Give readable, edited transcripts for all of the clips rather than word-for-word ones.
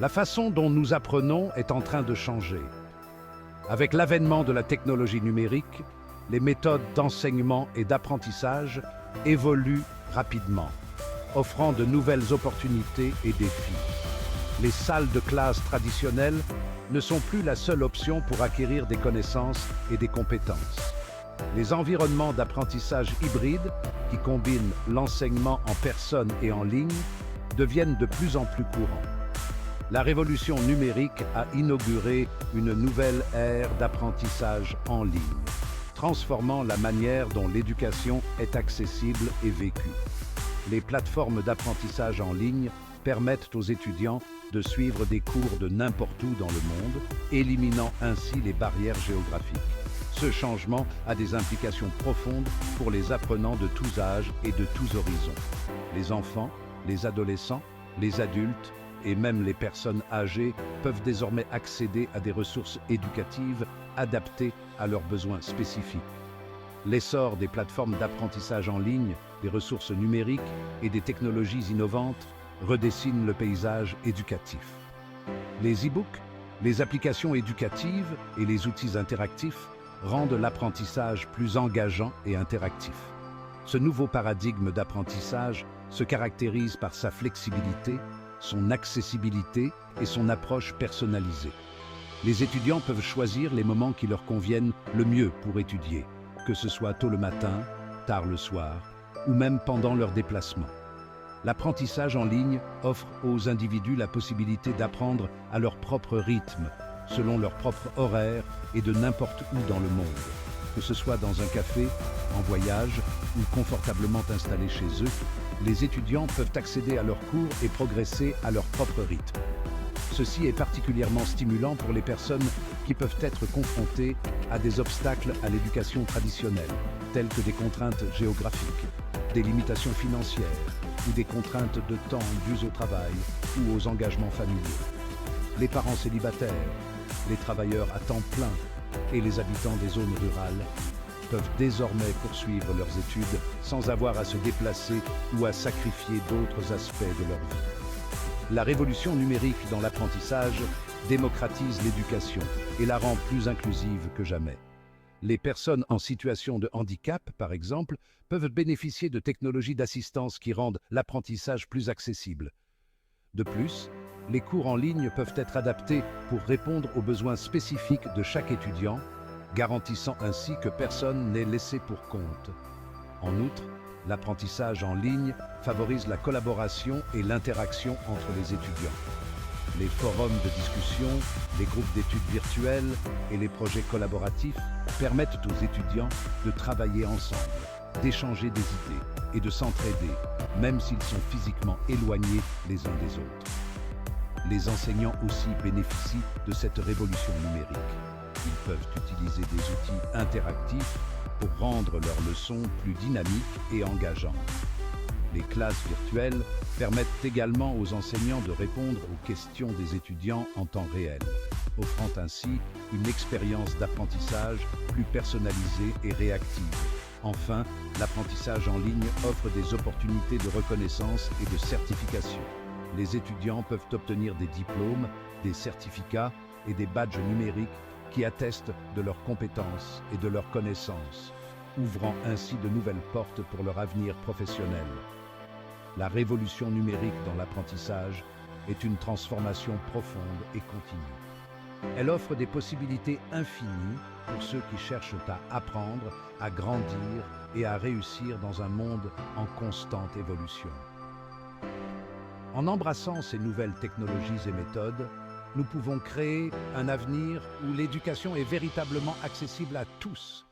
La façon dont nous apprenons est en train de changer. Avec l'avènement de la technologie numérique, les méthodes d'enseignement et d'apprentissage évoluent rapidement, offrant de nouvelles opportunités et défis. Les salles de classe traditionnelles ne sont plus la seule option pour acquérir des connaissances et des compétences. Les environnements d'apprentissage hybride, qui combinent l'enseignement en personne et en ligne, deviennent de plus en plus courants. La révolution numérique a inauguré une nouvelle ère d'apprentissage en ligne, transformant la manière dont l'éducation est accessible et vécue. Les plateformes d'apprentissage en ligne permettent aux étudiants de suivre des cours de n'importe où dans le monde, éliminant ainsi les barrières géographiques. Ce changement a des implications profondes pour les apprenants de tous âges et de tous horizons. Les enfants, les adolescents, les adultes et même les personnes âgées peuvent désormais accéder à des ressources éducatives adaptées à leurs besoins spécifiques. L'essor des plateformes d'apprentissage en ligne, des ressources numériques et des technologies innovantes redessine le paysage éducatif. Les e-books, les applications éducatives et les outils interactifs rendent l'apprentissage plus engageant et interactif. Ce nouveau paradigme d'apprentissage se caractérise par sa flexibilité, son accessibilité et son approche personnalisée. Les étudiants peuvent choisir les moments qui leur conviennent le mieux pour étudier, que ce soit tôt le matin, tard le soir ou même pendant leur déplacement. L'apprentissage en ligne offre aux individus la possibilité d'apprendre à leur propre rythme, selon leur propre horaire et de n'importe où dans le monde. Que ce soit dans un café, en voyage ou confortablement installés chez eux, les étudiants peuvent accéder à leurs cours et progresser à leur propre rythme. Ceci est particulièrement stimulant pour les personnes qui peuvent être confrontées à des obstacles à l'éducation traditionnelle, tels que des contraintes géographiques, des limitations financières ou des contraintes de temps dues au travail ou aux engagements familiaux. Les parents célibataires, les travailleurs à temps plein et les habitants des zones rurales peuvent désormais poursuivre leurs études sans avoir à se déplacer ou à sacrifier d'autres aspects de leur vie. La révolution numérique dans l'apprentissage démocratise l'éducation et la rend plus inclusive que jamais. Les personnes en situation de handicap, par exemple, peuvent bénéficier de technologies d'assistance qui rendent l'apprentissage plus accessible. De plus, les cours en ligne peuvent être adaptés pour répondre aux besoins spécifiques de chaque étudiant, garantissant ainsi que personne n'est laissé pour compte. En outre, l'apprentissage en ligne favorise la collaboration et l'interaction entre les étudiants. Les forums de discussion, les groupes d'études virtuels et les projets collaboratifs permettent aux étudiants de travailler ensemble, d'échanger des idées et de s'entraider, même s'ils sont physiquement éloignés les uns des autres. Les enseignants aussi bénéficient de cette révolution numérique. Ils peuvent utiliser des outils interactifs pour rendre leurs leçons plus dynamiques et engageantes. Les classes virtuelles permettent également aux enseignants de répondre aux questions des étudiants en temps réel, offrant ainsi une expérience d'apprentissage plus personnalisée et réactive. Enfin, l'apprentissage en ligne offre des opportunités de reconnaissance et de certification. Les étudiants peuvent obtenir des diplômes, des certificats et des badges numériques qui attestent de leurs compétences et de leurs connaissances, ouvrant ainsi de nouvelles portes pour leur avenir professionnel. La révolution numérique dans l'apprentissage est une transformation profonde et continue. Elle offre des possibilités infinies pour ceux qui cherchent à apprendre, à grandir et à réussir dans un monde en constante évolution. En embrassant ces nouvelles technologies et méthodes, nous pouvons créer un avenir où l'éducation est véritablement accessible à tous.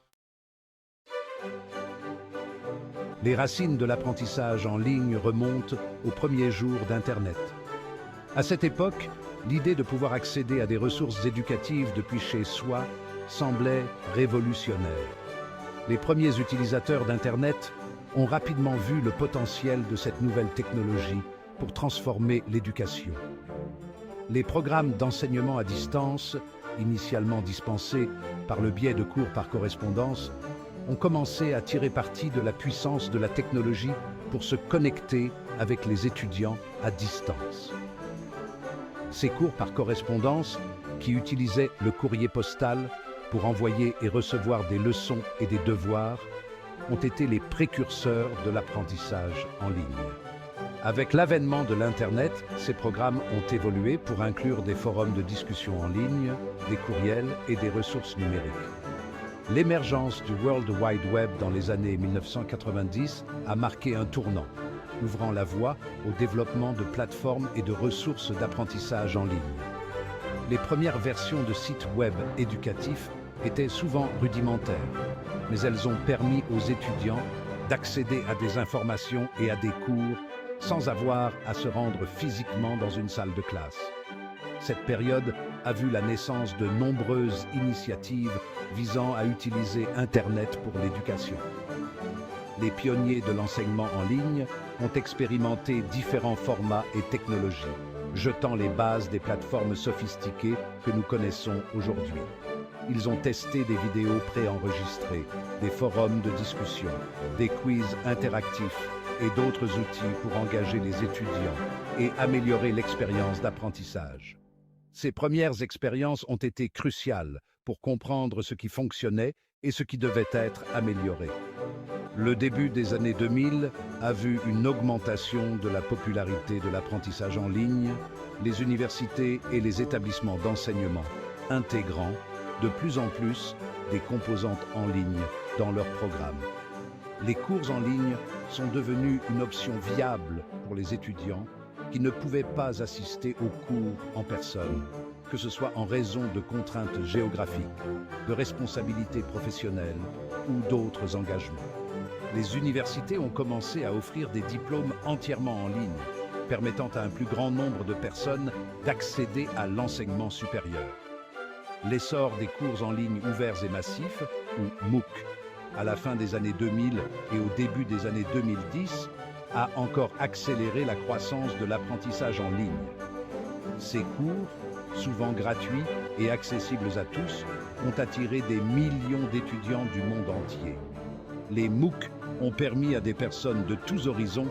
Les racines de l'apprentissage en ligne remontent aux premiers jours d'Internet. À cette époque, l'idée de pouvoir accéder à des ressources éducatives depuis chez soi semblait révolutionnaire. Les premiers utilisateurs d'Internet ont rapidement vu le potentiel de cette nouvelle technologie pour transformer l'éducation. Les programmes d'enseignement à distance, initialement dispensés par le biais de cours par correspondance, ont commencé à tirer parti de la puissance de la technologie pour se connecter avec les étudiants à distance. Ces cours par correspondance, qui utilisaient le courrier postal pour envoyer et recevoir des leçons et des devoirs, ont été les précurseurs de l'apprentissage en ligne. Avec l'avènement de l'Internet, ces programmes ont évolué pour inclure des forums de discussion en ligne, des courriels et des ressources numériques. L'émergence du World Wide Web dans les années 1990 a marqué un tournant, ouvrant la voie au développement de plateformes et de ressources d'apprentissage en ligne. Les premières versions de sites web éducatifs étaient souvent rudimentaires, mais elles ont permis aux étudiants d'accéder à des informations et à des cours sans avoir à se rendre physiquement dans une salle de classe. Cette période a vu la naissance de nombreuses initiatives visant à utiliser Internet pour l'éducation. Les pionniers de l'enseignement en ligne ont expérimenté différents formats et technologies, jetant les bases des plateformes sophistiquées que nous connaissons aujourd'hui. Ils ont testé des vidéos préenregistrées, des forums de discussion, des quiz interactifs et d'autres outils pour engager les étudiants et améliorer l'expérience d'apprentissage. Ces premières expériences ont été cruciales pour comprendre ce qui fonctionnait et ce qui devait être amélioré. Le début des années 2000 a vu une augmentation de la popularité de l'apprentissage en ligne, les universités et les établissements d'enseignement intégrant de plus en plus des composantes en ligne dans leurs programmes. Les cours en ligne sont devenus une option viable pour les étudiants qui ne pouvaient pas assister aux cours en personne, que ce soit en raison de contraintes géographiques, de responsabilités professionnelles ou d'autres engagements. Les universités ont commencé à offrir des diplômes entièrement en ligne, permettant à un plus grand nombre de personnes d'accéder à l'enseignement supérieur. L'essor des cours en ligne ouverts et massifs, ou MOOC, à la fin des années 2000 et au début des années 2010, a encore accéléré la croissance de l'apprentissage en ligne. Ces cours, souvent gratuits et accessibles à tous, ont attiré des millions d'étudiants du monde entier. Les MOOC ont permis à des personnes de tous horizons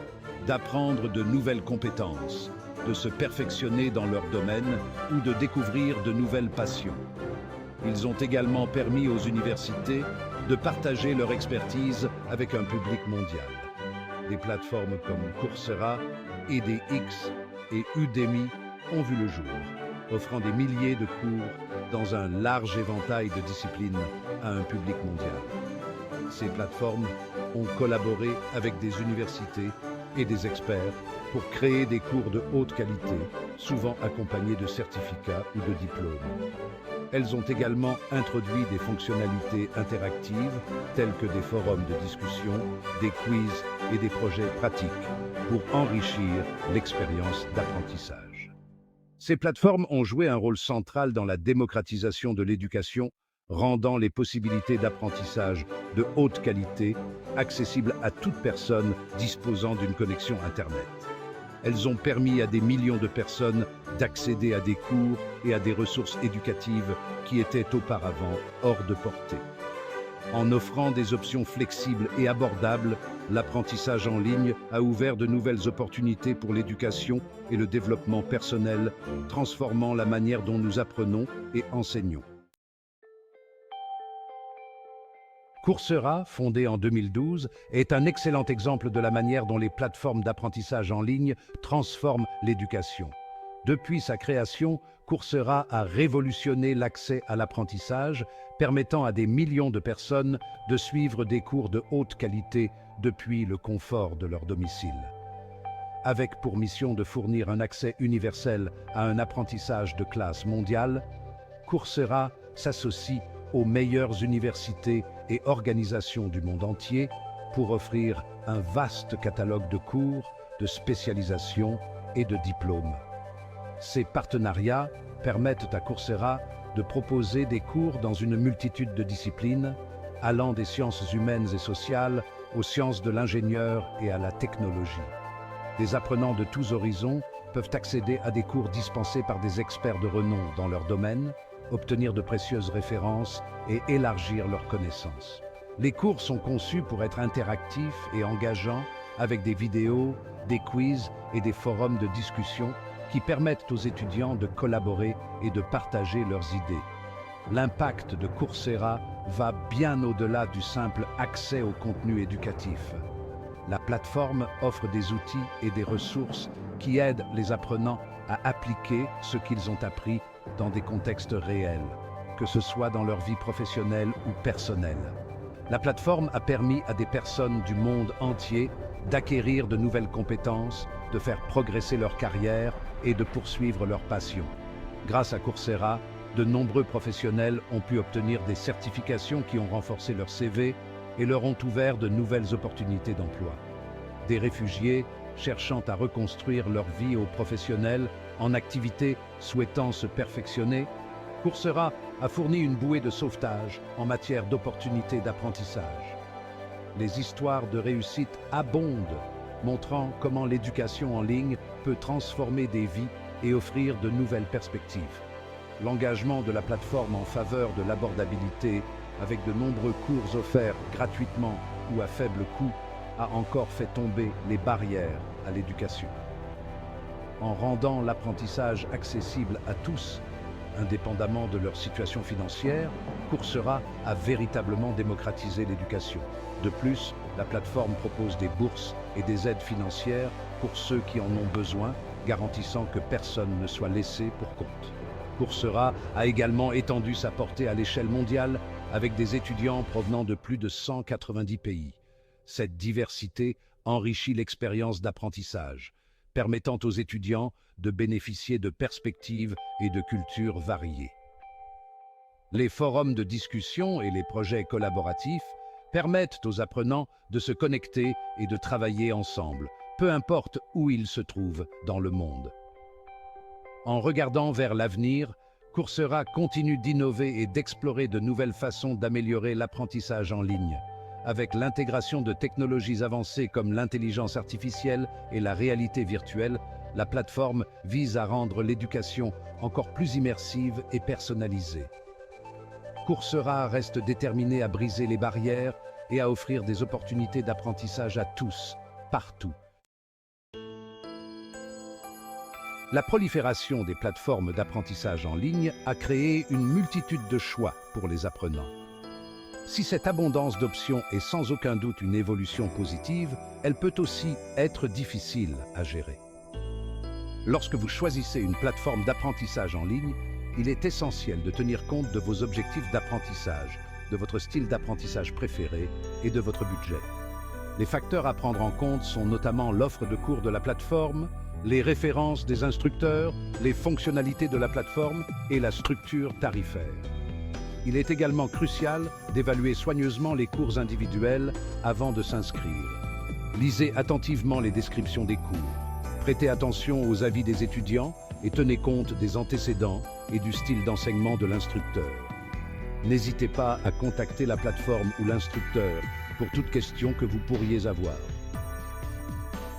d'apprendre de nouvelles compétences, de se perfectionner dans leur domaine ou de découvrir de nouvelles passions. Ils ont également permis aux universités de partager leur expertise avec un public mondial. Des plateformes comme Coursera, edX et Udemy ont vu le jour, offrant des milliers de cours dans un large éventail de disciplines à un public mondial. Ces plateformes ont collaboré avec des universités et des experts pour créer des cours de haute qualité, souvent accompagnés de certificats ou de diplômes. Elles ont également introduit des fonctionnalités interactives telles que des forums de discussion, des quiz et des projets pratiques pour enrichir l'expérience d'apprentissage. Ces plateformes ont joué un rôle central dans la démocratisation de l'éducation, rendant les possibilités d'apprentissage de haute qualité accessibles à toute personne disposant d'une connexion Internet. Elles ont permis à des millions de personnes d'accéder à des cours et à des ressources éducatives qui étaient auparavant hors de portée. En offrant des options flexibles et abordables, l'apprentissage en ligne a ouvert de nouvelles opportunités pour l'éducation et le développement personnel, transformant la manière dont nous apprenons et enseignons. Coursera, fondé en 2012, est un excellent exemple de la manière dont les plateformes d'apprentissage en ligne transforment l'éducation. Depuis sa création, Coursera a révolutionné l'accès à l'apprentissage, permettant à des millions de personnes de suivre des cours de haute qualité depuis le confort de leur domicile. Avec pour mission de fournir un accès universel à un apprentissage de classe mondiale, Coursera s'associe aux meilleures universités et organisations du monde entier pour offrir un vaste catalogue de cours, de spécialisations et de diplômes. Ces partenariats permettent à Coursera de proposer des cours dans une multitude de disciplines, allant des sciences humaines et sociales aux sciences de l'ingénieur et à la technologie. Des apprenants de tous horizons peuvent accéder à des cours dispensés par des experts de renom dans leur domaine, obtenir de précieuses références et élargir leurs connaissances. Les cours sont conçus pour être interactifs et engageants avec des vidéos, des quiz et des forums de discussion qui permettent aux étudiants de collaborer et de partager leurs idées. L'impact de Coursera va bien au-delà du simple accès au contenu éducatif. La plateforme offre des outils et des ressources qui aident les apprenants à appliquer ce qu'ils ont appris dans des contextes réels, que ce soit dans leur vie professionnelle ou personnelle. La plateforme a permis à des personnes du monde entier d'acquérir de nouvelles compétences, de faire progresser leur carrière et de poursuivre leur passion. Grâce à Coursera, de nombreux professionnels ont pu obtenir des certifications qui ont renforcé leur CV et leur ont ouvert de nouvelles opportunités d'emploi. Des réfugiés cherchant à reconstruire leur vie au professionnel en activité souhaitant se perfectionner, Coursera a fourni une bouée de sauvetage en matière d'opportunités d'apprentissage. Les histoires de réussite abondent, montrant comment l'éducation en ligne peut transformer des vies et offrir de nouvelles perspectives. L'engagement de la plateforme en faveur de l'abordabilité, avec de nombreux cours offerts gratuitement ou à faible coût, a encore fait tomber les barrières à l'éducation. En rendant l'apprentissage accessible à tous, indépendamment de leur situation financière, Coursera a véritablement démocratisé l'éducation. De plus, la plateforme propose des bourses et des aides financières pour ceux qui en ont besoin, garantissant que personne ne soit laissé pour compte. Coursera a également étendu sa portée à l'échelle mondiale avec des étudiants provenant de plus de 190 pays. Cette diversité enrichit l'expérience d'apprentissage, permettant aux étudiants de bénéficier de perspectives et de cultures variées. Les forums de discussion et les projets collaboratifs permettent aux apprenants de se connecter et de travailler ensemble, peu importe où ils se trouvent dans le monde. En regardant vers l'avenir, Coursera continue d'innover et d'explorer de nouvelles façons d'améliorer l'apprentissage en ligne. Avec l'intégration de technologies avancées comme l'intelligence artificielle et la réalité virtuelle, la plateforme vise à rendre l'éducation encore plus immersive et personnalisée. Coursera reste déterminé à briser les barrières et à offrir des opportunités d'apprentissage à tous, partout. La prolifération des plateformes d'apprentissage en ligne a créé une multitude de choix pour les apprenants. Si cette abondance d'options est sans aucun doute une évolution positive, elle peut aussi être difficile à gérer. Lorsque vous choisissez une plateforme d'apprentissage en ligne, il est essentiel de tenir compte de vos objectifs d'apprentissage, de votre style d'apprentissage préféré et de votre budget. Les facteurs à prendre en compte sont notamment l'offre de cours de la plateforme, les références des instructeurs, les fonctionnalités de la plateforme et la structure tarifaire. Il est également crucial d'évaluer soigneusement les cours individuels avant de s'inscrire. Lisez attentivement les descriptions des cours. Prêtez attention aux avis des étudiants et tenez compte des antécédents et du style d'enseignement de l'instructeur. N'hésitez pas à contacter la plateforme ou l'instructeur pour toute question que vous pourriez avoir.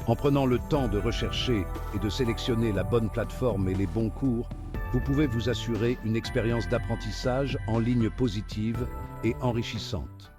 En prenant le temps de rechercher et de sélectionner la bonne plateforme et les bons cours, vous pouvez vous assurer une expérience d'apprentissage en ligne positive et enrichissante.